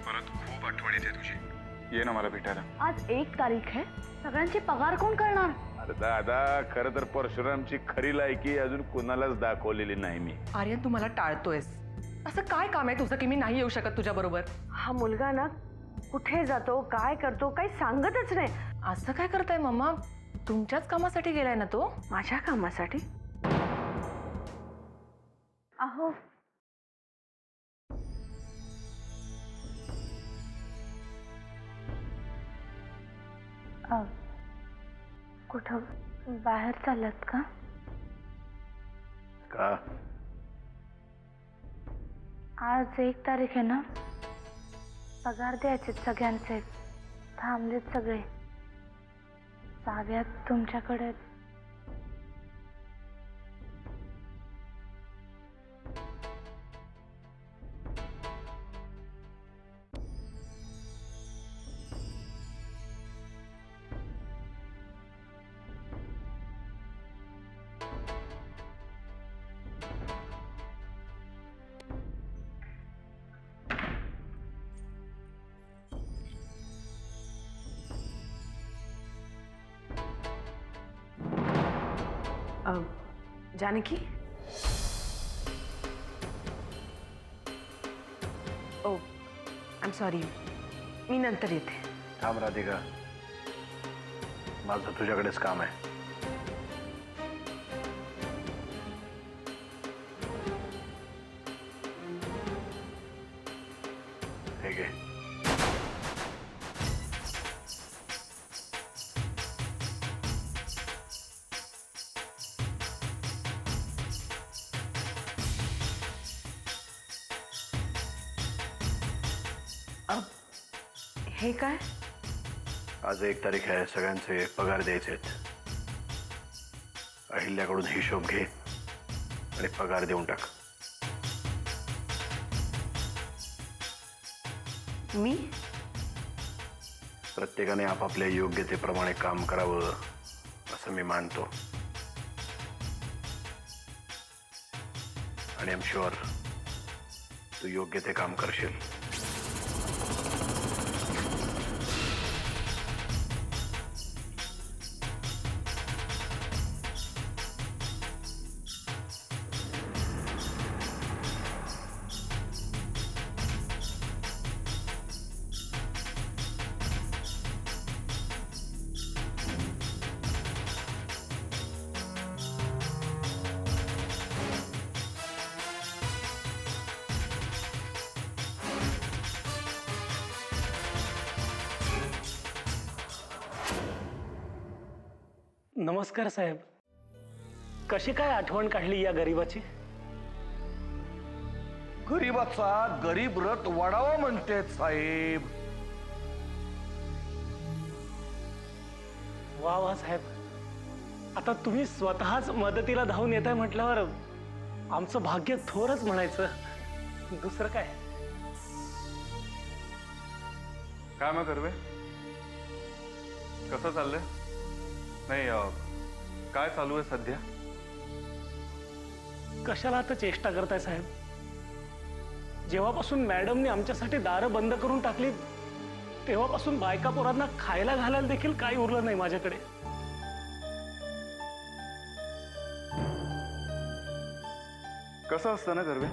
परत खूप आठवण येते तुझी. ये ना मला भेटायला. आज 1 तारीख आहे, सगळ्यांची पगार कोण करणार? अरे दादा, खरं तर परशुरामची खरी लायकी अजून कुणालाच दाखवलेली नाही मी. आर्यन, तू मला टाळतोयस. असं काय काम आहे तुझं की मी नाही येऊ शकत तुझ्या बरोबर? हा मुलगा ना कुठे जातो, काय करतो, काही सांगतच नाही. असं काय करताय मम्मा? तुमच्याच कामासाठी गेलाय ना तो? माझ्या कामासाठी? अहो, कुठं बाहेर चालत का? का? आज 1 तारीख आहे ना, पगार द्यायचे सगळ्यांचे. थांबलेत सगळे. चाव्यात तुमच्याकडे. जानकी, ओ आय एम सॉरी, मी नंतर येते. थांब राधिका, माझं तुझ्याकडेच काम आहे. हे घे. हे काय? आज 1 तारीख आहे, सगळ्यांचे पगार द्यायचे आहेत. अहिल्याकडून हिशोब घे आणि पगार देऊन टाक. मी? प्रत्येकाने आपापल्या योग्यतेप्रमाणे काम करावं असं मी मानतो. आणि आय एम शुअर तू योग्य ते काम करशील. नमस्कार साहेब. कशी काय आठवण काढली या गरीबाची? गरीबाचा गरीब रथ वाढावा म्हणते साहेब. वा वा साहेब, आता तुम्ही स्वतःच मदतीला धावून येताय म्हटल्यावर आमचं भाग्य थोरच म्हणायचं, दुसरं काय. काय मग कर्वे, कसं चाललंय? नाही, काय चालू आहे सध्या? कशाला आता चेष्टा करताय साहेब? जेव्हापासून मॅडमने आमच्यासाठी दारं बंद करून टाकली तेव्हापासून बायका पोरांना खायला घालायला देखील काही उरलं नाही माझ्याकडे. कसं असतं ना कर्वे,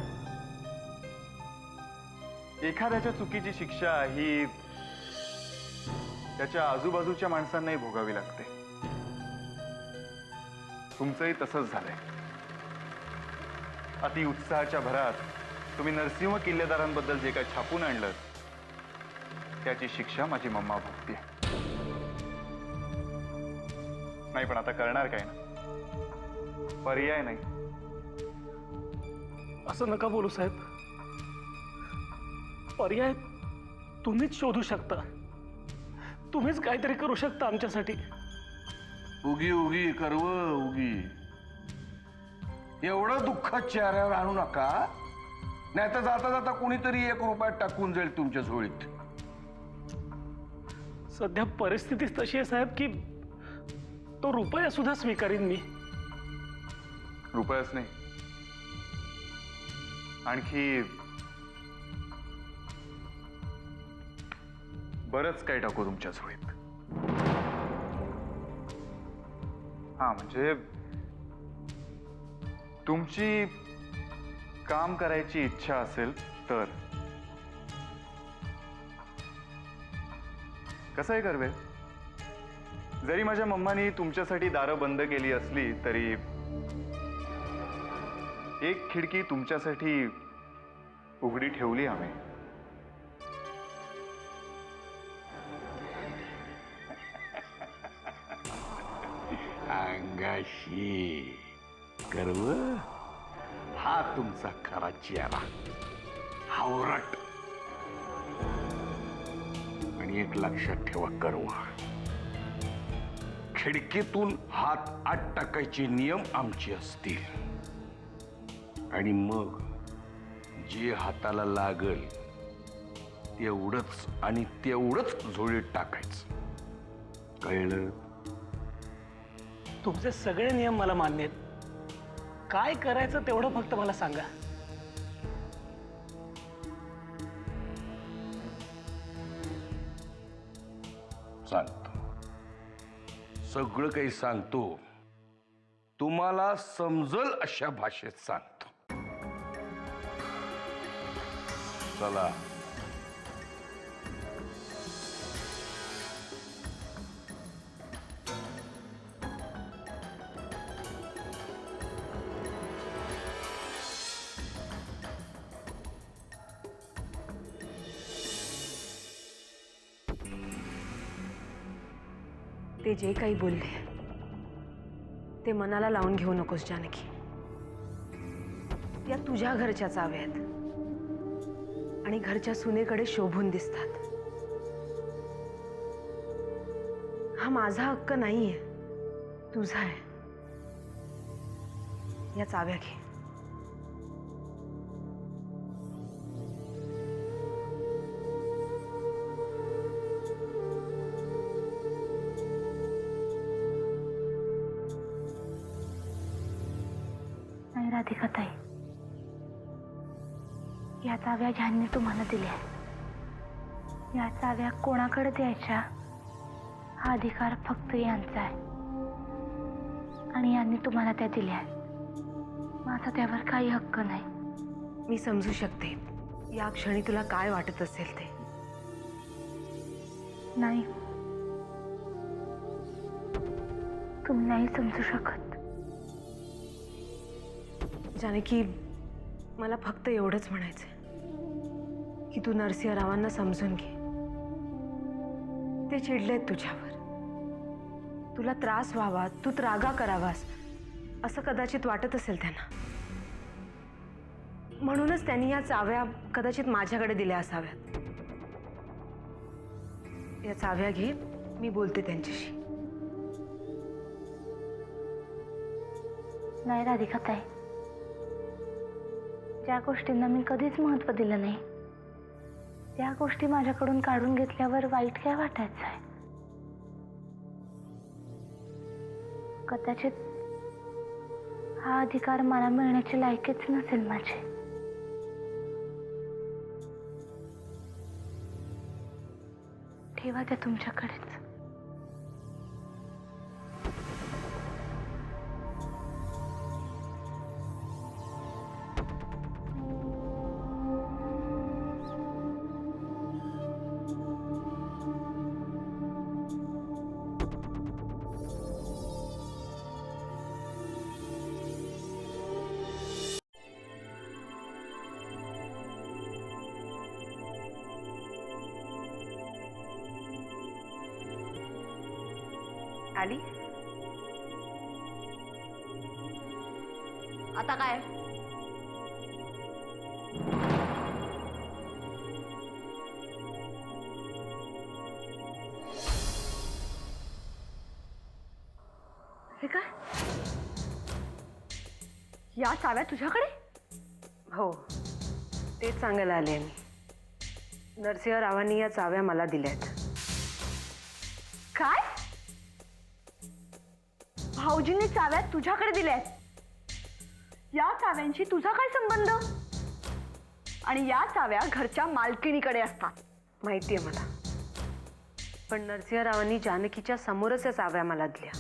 एखाद्याच्या चुकीची शिक्षा ही त्याच्या आजूबाजूच्या माणसांनाही भोगावी लागते. तुमचंही तसंच झालंय. अति उत्साहाच्या भरात तुम्ही नरसिंह किल्लेदारांबद्दल जे काही छापून आणलं त्याची शिक्षा माझी मम्मा भोगते. नाही पण आता करणार काय ना, पर्याय नाही. असं नका बोलू साहेब. पर्याय तुम्हीच शोधू शकता. तुम्हीच काहीतरी करू शकता आमच्यासाठी. उगी उगी कर्व उगी. एवढं दुःख चेहऱ्यावर आणू नका, नाही तर जाता जाता कोणीतरी 1 रुपयात टाकून जाईल तुमच्या झोळीत. सध्या परिस्थितीच तशी आहे साहेब की तो रुपया सुद्धा स्वीकारीन मी. रुपयाच नाही, आणखी बरंच काही टाकू तुमच्या झोळीत. हा म्हणजे तुमची काम करायची इच्छा असेल तर. कसं आहे कर्वे, जरी माझ्या मम्मानी तुमच्यासाठी दारं बंद केली असली तरी एक खिडकी तुमच्यासाठी उघडी ठेवली आम्ही. अंगाशी गर्व हा तुमचा खरा चेहरा, हावरट. आणि एक लक्षात ठेवा गर्व, खिडकीतून हात आत टाकायचे नियम आमचे असतील आणि मग जे हाताला लागल तेवढंच आणि तेवढंच झोळीत टाकायचं. कळलं? तुमचे सगळे नियम मला मान्य आहेत. काय करायचं तेवढं फक्त मला सांगा. सांगतो, सगळं काही सांगतो. तुम्हाला समजल अशा भाषेत सांगतो. चला. ते जे काही बोलले ते मनाला लावून घेऊ नकोस जानकी. त्या तुझ्या घरच्या चाव्या आहेत आणि घरच्या सुनेकडे शोभून दिसतात. हा माझा हक्क नाहीये, तुझा आहे. या चाव्या घे. नाही राधिकाताई, या चाव्या ज्यांनी तुम्हाला दिल्या, या चाव्या कोणाकडे द्यायच्या हा अधिकार फक्त यांचा आहे आणि यांनी तुम्हाला त्या दिल्या. माझा त्यावर काही हक्क नाही. मी समजू शकते या क्षणी तुला काय वाटत असेल ते. नाही, तुम्ही नाही समजू शकत. जानकी, मला फक्त एवढंच म्हणायचंय की तू नरसिंहरावांना समजून घे. ते चिडलेत तुझ्यावर. तुला त्रास व्हावा, तू त्रागा करावास असं कदाचित वाटत असेल त्यांना. म्हणूनच त्यांनी या चाव्या कदाचित माझ्याकडे दिल्या असाव्यात. या चाव्या घे, मी बोलते त्यांच्याशी. नाही राधिकाताई, ज्या गोष्टींना मी कधीच महत्त्व दिलं नाही त्या गोष्टी माझ्याकडून काढून घेतल्यावर वाईट काय वाटायचं आहे? कदाचित हा अधिकार मला मिळण्याची लायकीच नसेल माझी. ठेवा त्या तुमच्याकडेच. आली आता काय? हे काय? या चाव्या तुझ्याकडे? हो, तेच सांगायला आले मी. नरसिंहरावांनी या चाव्या मला दिल्यात. काय? भाऊजींनी चाव्या तुझ्याकडे दिल्यात? या चाव्यांशी तुझा काय संबंध? आणि या चाव्या घरच्या मालकिणीकडे असतात. माहितीये मला, पण नरसिंहरावांनी जानकीच्या समोरच या चाव्या मला दिल्या.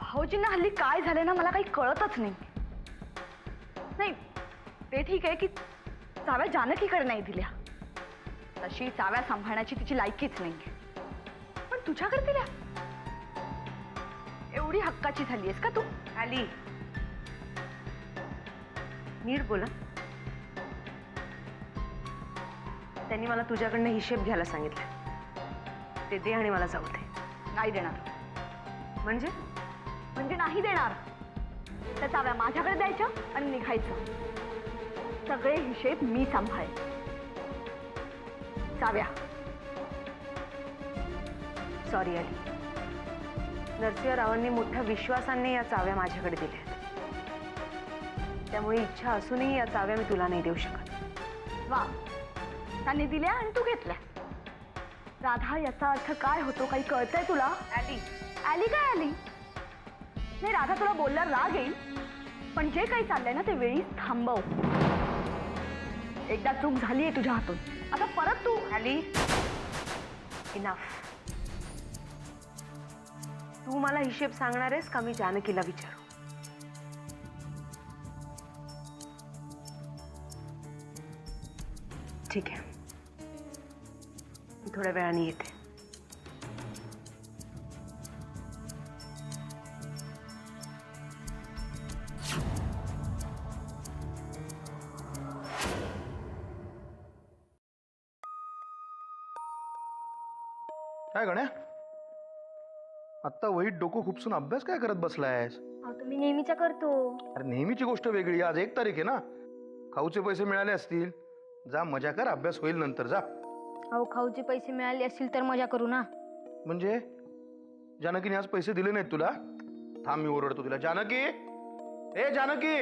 भाऊजींना हल्ली काय झालं ना मला काही कळतच नाही. नाही ते ठीक आहे की चाव्या जानकीकडे नाही दिल्या, तशी चाव्या सांभाळण्याची तिची लायकीच नाही, पण तुझ्याकडे दिल्या. एवढी हक्काची झालीयस का तू? आली नीट बोला. त्यांनी मला तुझ्याकडनं हिशेब घ्यायला सांगितलं. ते दे आणि मला जाऊ दे. नाही देणार. म्हणजे म्हणजे नाही देणार. त्या चाव्या माझ्याकडे द्यायच्या आणि निघायचं. सगळे हिशेब मी सांभाळेन. चाव्या. सॉरी आली. नरसिंहरावांनी मोठ्या विश्वासाने या चाव्या माझ्याकडे दिल्या, त्यामुळे इच्छा असूनही या चाव्या मी तुला नाही देऊ शकत. वा, त्यांनी दिल्या आणि तू घेतल्या. राधा, याचा अर्थ काय होतो काही कळतंय तुला? आली आली काय आली? नाही राधा, तुला बोलल्यावर राग येईल, पण जे काही चाललंय ना ते वेळीच थांबव. एकदा चूक झालीये तुझ्या हातून, आता परत तू. आली इनफ. तू मला हिशेब सांगणार आहेस का मी जानकीला विचारू? ठीक आहे, मी थोड्या वेळाने येते. काय गण्या, आत्ता वहीत डोकं खुपसून अभ्यास काय करत बसलायस? तुम्ही नेहमीच्या करतो. अरे नेहमीची गोष्ट वेगळी, आज 1 तारीख आहे ना. खाऊचे पैसे मिळाले असतील, जा मजा कर, अभ्यास होईल नंतर. जा. अहो, खाऊचे पैसे मिळाले असतील तर मजा करू ना. म्हणजे जानकीने आज पैसे दिले नाहीत तुला? थांब, मी ओरडतो तिला. जानकी, ए जानकी,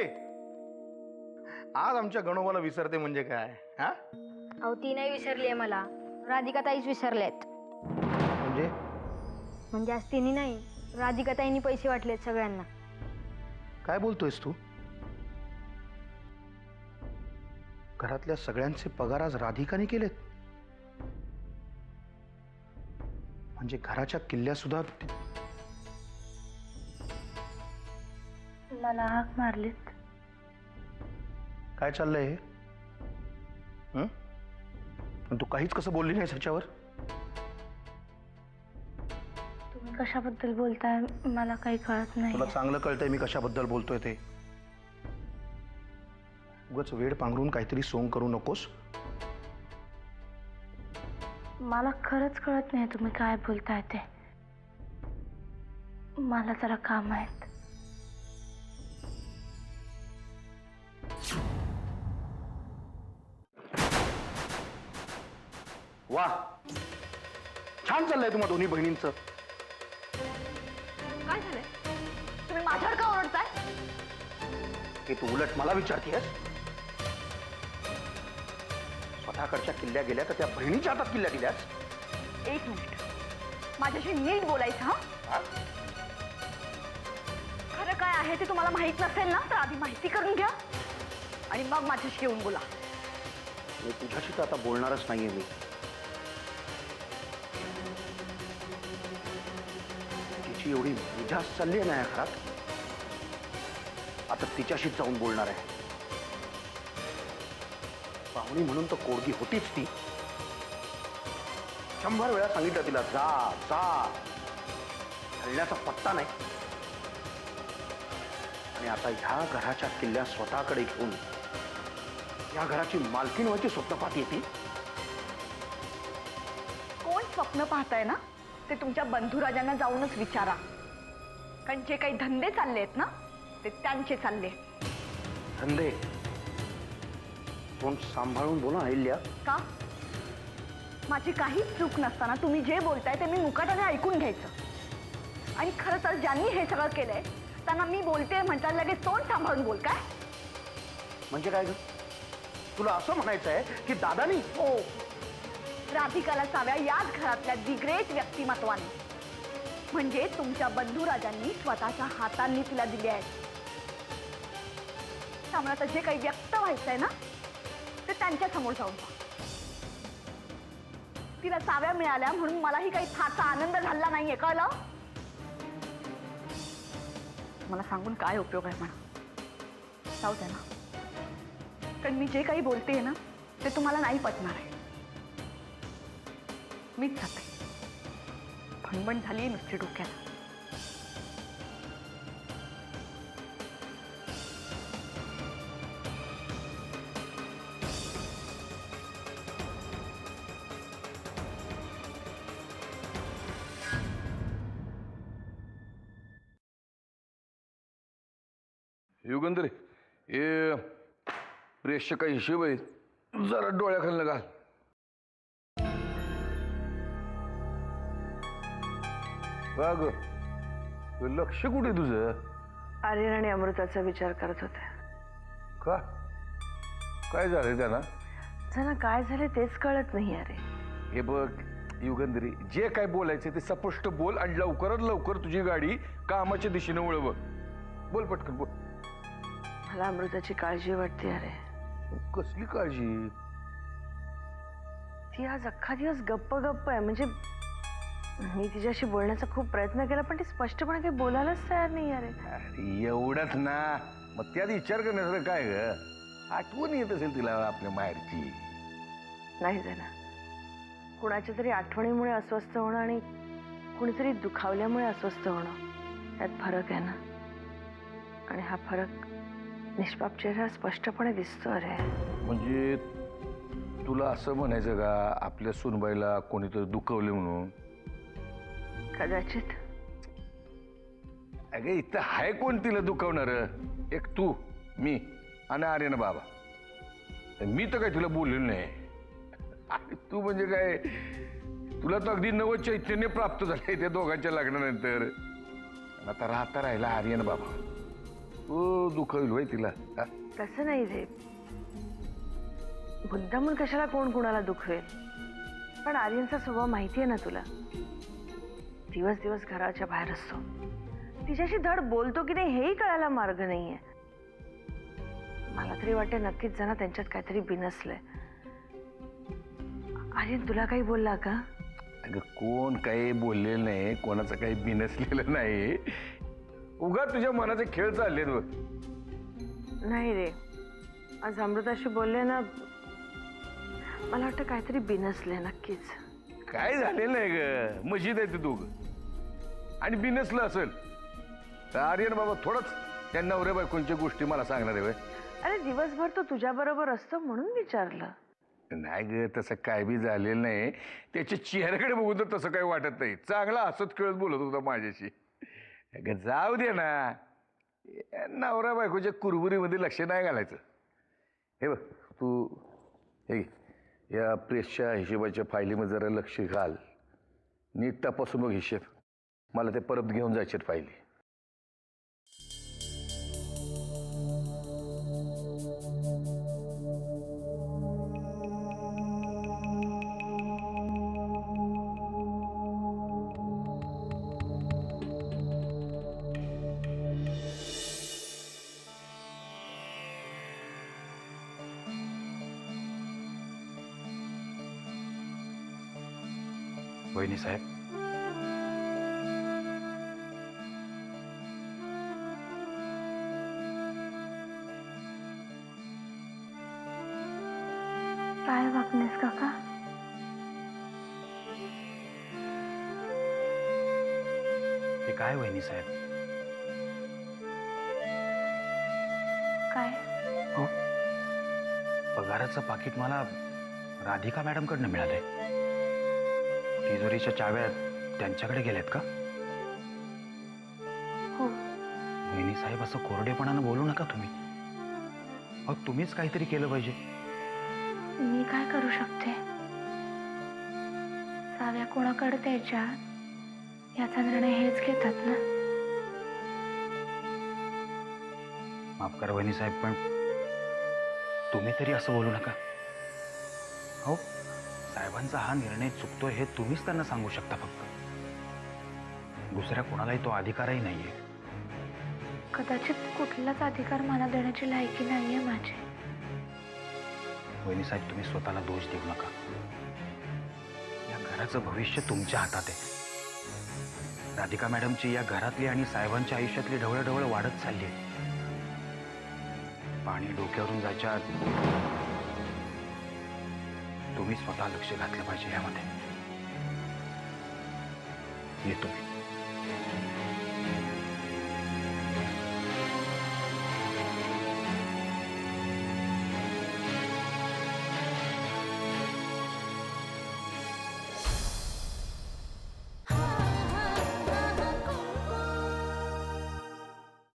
आज आमच्या गणोबाला विसरते म्हणजे काय? हा, अहो, ती नाही विसरली मला, राधिका ताईच विसरल्यात. म्हणजे आज तिने नाही, राधिका ताईंनी पैसे वाटलेत सगळ्यांना. काय बोलतोयस तू? घरातल्या सगळ्यांचे पगार आज राधिकाने केलेत? म्हणजे घराच्या किल्ल्या सुद्धा मला हाक मारलीत. काय चाललंय हे? पण तू काहीच कसं बोलली नाहीस ह्याच्यावर? तुम्ही कशाबद्दल बोलताय मला काही कळत नाही. तुला चांगलं कळतंय मी कशाबद्दल बोलतोय ते. उगाच वेळ पांघरून काहीतरी सोंग करू नकोस. मला खरंच कळत नाही तुम्ही काय बोलताय ते. मला जरा काम आहेत. वा, छान चाललंय तुम्हा दोन्ही बहिणींचं. काय झालंय? तुम्ही माझ्यावर का ओरडताय? की तू उलट मला विचारतेस? स्वतःकडच्या किल्ल्या गेल्या तर त्या बहिणीच्या हातात किल्ल्या दिल्यास? एक मिनिट, माझ्याशी नीट बोलायचं. हा, खरं काय आहे ते तुम्हाला माहित नसेल ना, तर आधी माहिती करून घ्या आणि मग माझ्याशी येऊन बोला. मी तुझ्याशी तर आता बोलणारच नाहीये. मी तिची एवढी मिजाज चालली आहे ना या घरात, आता तिच्याशीच जाऊन बोलणार आहे. पाहुणी म्हणून तर कोडगी होतीच ती. 100 वेळा सांगितलं तिला जा जा, हलण्याचा पत्ता नाही. आणि आता ह्या घराच्या किल्ल्या स्वतःकडे घेऊन या घराची मालकीण व्हायची स्वप्न पाहत येते. कोण स्वप्न पाहताय ना ते तुमच्या बंधुराजांना जाऊनच विचारा, कारण जे काही धंदे चालले आहेत ना ते त्यांचे चालले. धंदे? कोण सांभाळून बोला अहिल्या. का? माझी काहीच चूक नसताना तुम्ही जे बोलताय ते मी मुकाट्याने ऐकून घ्यायचं. आणि खरं तर ज्यांनी हे सगळं केलंय त्यांना मी बोलते म्हणतात लगेच तोंड सांभाळून बोल. काय म्हणजे काय ग? तुला असं म्हणायचं आहे की दादानी? हो, राधिकाला चाव्या याच घरातल्या दी ग्रेट व्यक्तिमत्वाने म्हणजे तुमच्या बंधुराजांनी स्वतःच्या हातांनी तिला दिले आहेत. त्यामुळे आता जे काही व्यक्त व्हायचंय ना ते त्यांच्या समोर जाऊन जा. तिला चाव्या मिळाल्या म्हणून मलाही काही फारसा आनंद झाला नाहीये, कळलं? मला सांगून काय उपयोग आहे म्हणा. जाऊ दे ना, कारण मी जे काही बोलतेय ना ते तुम्हाला नाही पटणार आहे. मीच जाते. भणभण झाली नुसती डोक्याला. युगंधरे हे प्रेसच्या काही हिशोब आहे, जरा डोळ्याखालनं घाल. का ग लक्ष कुठे तुझं? आर्यन आणि अमृताचा विचार करत होते. का काय झालंय त्यांना? त्यांना काय झाले तेच कळत नाही. अरे हे बघ युगंधरी, जे काय बोलायचं ते स्पष्ट बोल आणि लवकरात लवकर तुझी गाडी कामाच्या दिशेने वळव. बोल पटकन बोल. मला अमृताची काळजी वाटते. अरे कसली काळजी? ती आज अख्खा दिवस गप्प गप्प आहे. म्हणजे मी तिच्याशी बोलण्याचा खूप प्रयत्न केला पण ती स्पष्टपणे काही बोलायलाच तयार नाही. अरे एवढंच ना, मग त्यात विचार करण्यासारखं काय ग? आठवण येत असेल तिला आपल्या माहेरची. नाही झाला. कुणाच्या तरी आठवणीमुळे अस्वस्थ होणं आणि कुणीतरी दुखावल्यामुळे अस्वस्थ होणं यात फरक आहे ना. आणि हा फरक निष्पाप चेहरा स्पष्टपणे दिसतो. अरे म्हणजे तुला असं म्हणायचं का आपल्या सुनबाईला कोणीतरी दुखवले म्हणून? कदाचित. अगं इथं आहे कोण तिला दुखवणार? एक तू, मी आणि आर्यन बाबा. मी तर काय तिला बोललेलं नाही. आणि तू म्हणजे काय, तुला तर अगदी नवं चैतन्य प्राप्त झालंय त्या दोघांच्या लग्नानंतर. आता राहिला आर्यन बाबा. तो दुखवेल होय तिला? तसं नाही रे. मुद्दामून कशाला कोण कुणाला दुखवेल. पण आर्यनचा स्वभाव माहिती आहे ना तुला. दिवस दिवस घराच्या बाहेर असतो. तिच्याशी धड बोलतो की नाही हेही कळायला मार्ग नाहीये. मला तरी वाटते नक्कीच जण त्यांच्यात काहीतरी बिनसलंय. आर्यन तुला काही बोलला का? अगं कोण काही बोललेलं नाही, कोणाचं काही बिनसलेलं नाही. उगा तुझ्या मनाचे खेळ चाललेत बघ. नाही रे, आज अमृताशी बोलले ना, मला वाटतं काहीतरी बिनसले नक्कीच. काय झालेलं नाही ग, मशीद आहे ते दोघं. आणि बिनसलं असेल तर आर्यन बाबा थोडंच त्या नवऱ्या बायकोंच्या गोष्टी मला सांगणार आहे. अरे दिवसभर तो तुझ्या बरोबर असतो म्हणून विचारलं. नाही ग, तसं काय बी झालेलं नाही. त्याच्या चेहऱ्याकडे बघून तर तसं काही वाटत नाही. चांगला हसत खेळत बोलत होता माझ्याशी. अगं जाऊ दे ना, नवरा बायकोच्या कुरबुरीमध्ये लक्ष नाही घालायचं. हे बघ तू, हे या प्रेसच्या हिशोबाच्या फायलीमध्ये जरा लक्ष घाल. नीट तपासून बघ हिशेब. मला ते परत घेऊन जायचे फायली. वहिनी साहेब, काय वागणेस काका? हे काय वहिनी साहेब? काय? हो, पगाराचं पाकिट मला राधिका मॅडमकडनं मिळालंय. तिजोरीच्या चाव्या त्यांच्याकडे गेल्यात का? हो. वहिनी साहेब, असं कोरडेपणानं बोलू नका तुम्ही. मग तुम्हीच काहीतरी केलं पाहिजे. मी काय करू शकते? चाव्या कोणाकडे द्यायच्या याचा निर्णय हेच घेतात ना. माफ करा वहिनी साहेब, पण तुम्ही तरी असं बोलू नका. हो, साहेबांचा हा निर्णय चुकतोय हे तुम्हीच त्यांना सांगू शकता. फक्त दुसऱ्या कोणालाही तो अधिकारही नाहीये. कदाचित कुठलाच अधिकार मला देण्याची लायकी नाहीये माझी. वहिनीसाहेब, तुम्ही स्वतःला दोष देऊ नका. या घराचं भविष्य तुमच्या हातात आहे. राधिका मॅडमची या घरातली आणि साहेबांच्या आयुष्यातली ढवळढवळ वाढत चालली आहे. पाणी डोक्यावरून जायच्या आत तुम्ही स्वतः लक्ष घातलं पाहिजे यामध्ये. येतो मी.